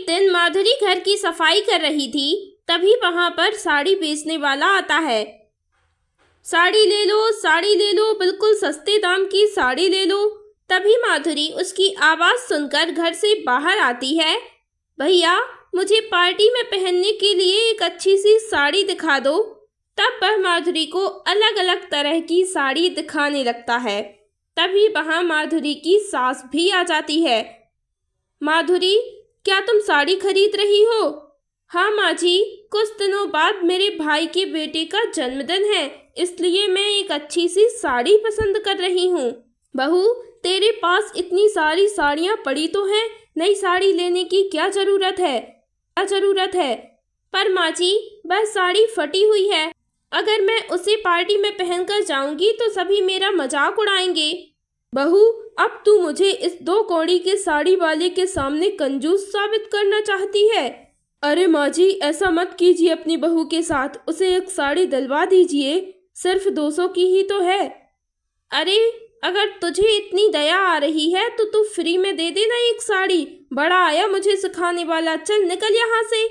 एक दिन माधुरी घर की सफाई कर रही थी, तभी वहां पर साड़ी बेचने वाला आता है। साड़ी ले लो, बिल्कुल सस्ते दाम की साड़ी ले लो। तभी माधुरी उसकी आवाज़ सुनकर घर से बाहर आती है। भैया, मुझे पार्टी में पहनने के लिए एक अच्छी सी साड़ी दिखा दो। तब वह माधुरी को अलग अलग तरह की साड़ी दिखाने लगता है। तभी वहाँ माधुरी की सास भी आ जाती है। माधुरी, क्या तुम साड़ी खरीद रही हो? हाँ माँ जी, कुछ दिनों बाद मेरे भाई के बेटे का जन्मदिन है, इसलिए मैं एक अच्छी सी साड़ी पसंद कर रही हूँ। बहू, तेरे पास इतनी सारी साड़ियाँ पड़ी तो हैं, नई साड़ी लेने की क्या ज़रूरत है? पर माँ जी, वह साड़ी फटी हुई है। अगर मैं उसे पार्टी में पहनकर जाऊंगी तो सभी मेरा मजाक उड़ाएंगे। बहू, अब तू मुझे इस 2 कौड़ी के साड़ी वाले के सामने कंजूस साबित करना चाहती है? अरे माँ जी, ऐसा मत कीजिए अपनी बहू के साथ, उसे एक साड़ी दिलवा दीजिए, सिर्फ 200 की ही तो है। अरे, अगर तुझे इतनी दया आ रही है तो तू फ्री में दे देना एक साड़ी। बड़ा आया मुझे सिखाने वाला, चल निकल यहाँ से।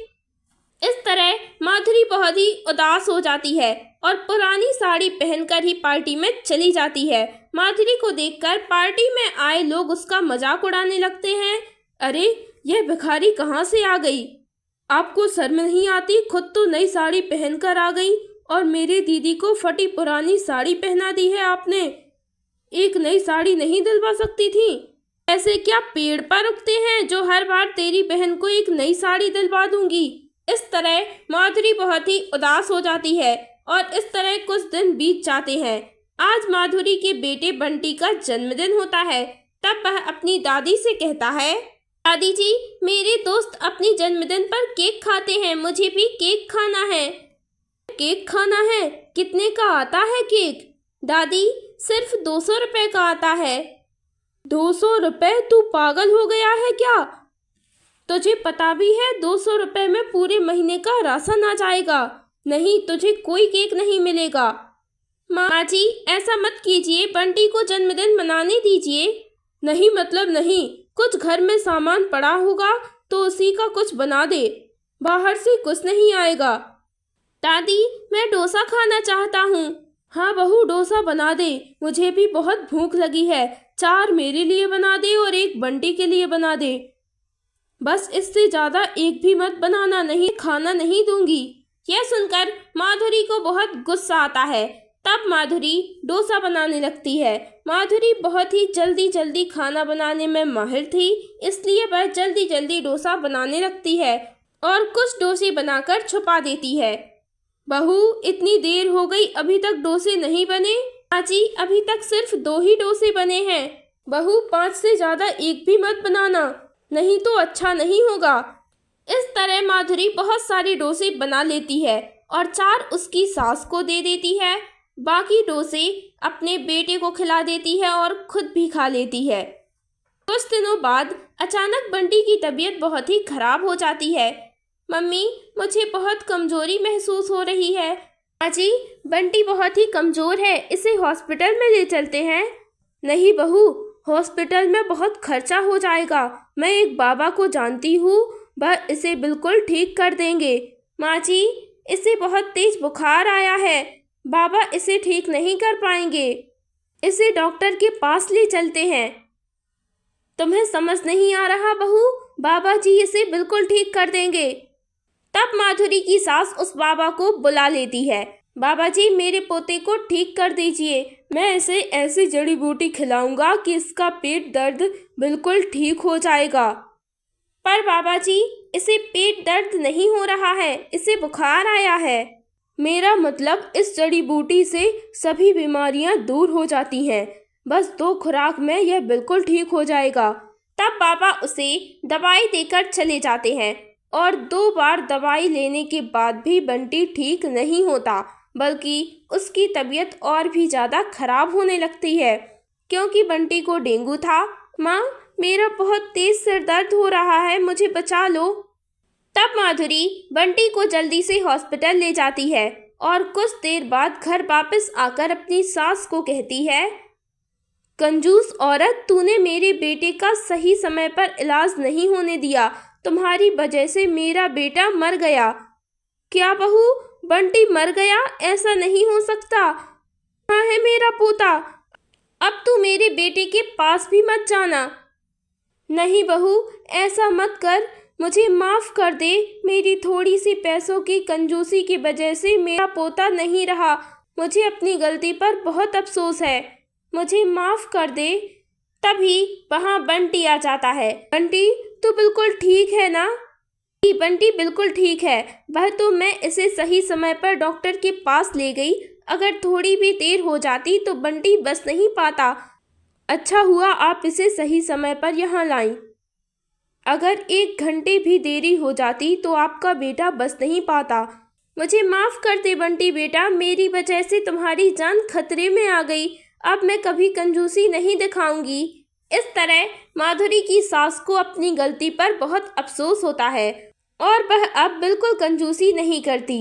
इस तरह माधुरी बहुत ही उदास हो जाती है और पुरानी साड़ी पहनकर ही पार्टी में चली जाती है। माधुरी को देखकर पार्टी में आए लोग उसका मजाक उड़ाने लगते हैं। अरे, यह भिखारी कहाँ से आ गई? आपको शर्म नहीं आती? खुद तो नई साड़ी पहनकर आ गई और मेरी दीदी को फटी पुरानी साड़ी पहना दी है आपने। एक नई साड़ी नहीं दिलवा सकती थी? ऐसे क्या पेड़ पर उगते हैं जो हर बार तेरी बहन को एक नई साड़ी दिलवा दूंगी? इस तरह माधुरी बहुत ही उदास हो जाती है और इस तरह कुछ दिन बीत जाते हैं। आज माधुरी के बेटे बंटी का जन्मदिन होता है। तब वह अपनी दादी से कहता है, दादी जी, मेरे दोस्त अपनी जन्मदिन पर केक खाते हैं, मुझे भी केक खाना है। केक खाना है? कितने का आता है केक? दादी, सिर्फ 200 रुपए का आता है। 200 रुपए? तू पागल हो गया है क्या? तुझे पता भी है 200 रुपए में पूरे महीने का राशन आ जाएगा। नहीं, तुझे कोई केक नहीं मिलेगा। माँ जी, ऐसा मत कीजिए, बंटी को जन्मदिन मनाने दीजिए। नहीं मतलब नहीं, कुछ घर में सामान पड़ा होगा तो उसी का कुछ बना दे, बाहर से कुछ नहीं आएगा। दादी, मैं डोसा खाना चाहता हूँ। हाँ बहू, डोसा बना दे, मुझे भी बहुत भूख लगी है। 4 मेरे लिए बना दे और 1 बंटी के लिए बना दे। बस, इससे ज़्यादा एक भी मत बनाना, नहीं खाना नहीं दूंगी। यह सुनकर माधुरी को बहुत गुस्सा आता है। तब माधुरी डोसा बनाने लगती है। माधुरी बहुत ही जल्दी खाना बनाने में माहिर थी, इसलिए वह जल्दी डोसा बनाने लगती है और कुछ डोसे बनाकर छुपा देती है। बहू, इतनी देर हो गई, अभी तक डोसे नहीं बने? जी, अभी तक सिर्फ 2 ही डोसे बने हैं। बहू, 5 से ज़्यादा एक भी मत बनाना, नहीं तो अच्छा नहीं होगा। इस तरह माधुरी बहुत सारे डोसे बना लेती है और 4 उसकी सास को दे देती है। बाकी डोसे अपने बेटे को खिला देती है और खुद भी खा लेती है। कुछ दिनों बाद अचानक बंटी की तबीयत बहुत ही खराब हो जाती है। मम्मी, मुझे बहुत कमजोरी महसूस हो रही है। जी, बंटी बहुत ही कमज़ोर है, इसे हॉस्पिटल में ले चलते हैं। नहीं बहू, हॉस्पिटल में बहुत खर्चा हो जाएगा। मैं एक बाबा को जानती हूँ, वह इसे बिल्कुल ठीक कर देंगे। माँ जी, इसे बहुत तेज बुखार आया है, बाबा इसे ठीक नहीं कर पाएंगे, इसे डॉक्टर के पास ले चलते हैं। तुम्हें समझ नहीं आ रहा बहू, बाबा जी इसे बिल्कुल ठीक कर देंगे। तब माधुरी की सास उस बाबा को बुला लेती है। बाबा जी, मेरे पोते को ठीक कर दीजिए, मैं इसे ऐसी जड़ी बूटी खिलाऊंगा कि इसका पेट दर्द बिल्कुल ठीक हो जाएगा। पर बाबा जी, इसे पेट दर्द नहीं हो रहा है, इसे बुखार आया है। मेरा मतलब, इस जड़ी बूटी से सभी बीमारियां दूर हो जाती हैं, बस 2 खुराक में यह बिल्कुल ठीक हो जाएगा। तब बाबा उसे दवाई देकर चले जाते हैं और 2 बार दवाई लेने के बाद भी बंटी ठीक नहीं होता, बल्कि उसकी तबीयत और भी ज़्यादा खराब होने लगती है, क्योंकि बंटी को डेंगू था। माँ, मेरा बहुत तेज सिर दर्द हो रहा है, मुझे बचा लो। तब माधुरी बंटी को जल्दी से हॉस्पिटल ले जाती है और कुछ देर बाद घर वापस आकर अपनी सास को कहती है, कंजूस औरत, तूने मेरे बेटे का सही समय पर इलाज नहीं होने दिया, तुम्हारी वजह से मेरा बेटा मर गया। क्या बहू, बंटी मर गया? ऐसा नहीं हो सकता। कहाँ है मेरा पोता? अब तू मेरे बेटे के पास भी मत जाना। नहीं बहू, ऐसा मत कर, मुझे माफ़ कर दे। मेरी थोड़ी सी पैसों की कंजूसी की वजह से मेरा पोता नहीं रहा। मुझे अपनी गलती पर बहुत अफसोस है, मुझे माफ़ कर दे। तभी वहाँ बंटी आ जाता है। बंटी, तू बिल्कुल ठीक है ना? जी बंटी बिल्कुल ठीक है। वह तो मैं इसे सही समय पर डॉक्टर के पास ले गई। अगर थोड़ी भी देर हो जाती तो बंटी बच नहीं पाता। अच्छा हुआ आप इसे सही समय पर यहाँ लाई। अगर 1 घंटे भी देरी हो जाती तो आपका बेटा बच नहीं पाता। मुझे माफ़ कर दे बंटी बेटा, मेरी वजह से तुम्हारी जान खतरे में आ गई। अब मैं कभी कंजूसी नहीं दिखाऊंगी। इस तरह माधुरी की सास को अपनी गलती पर बहुत अफसोस होता है और वह अब बिल्कुल कंजूसी नहीं करती।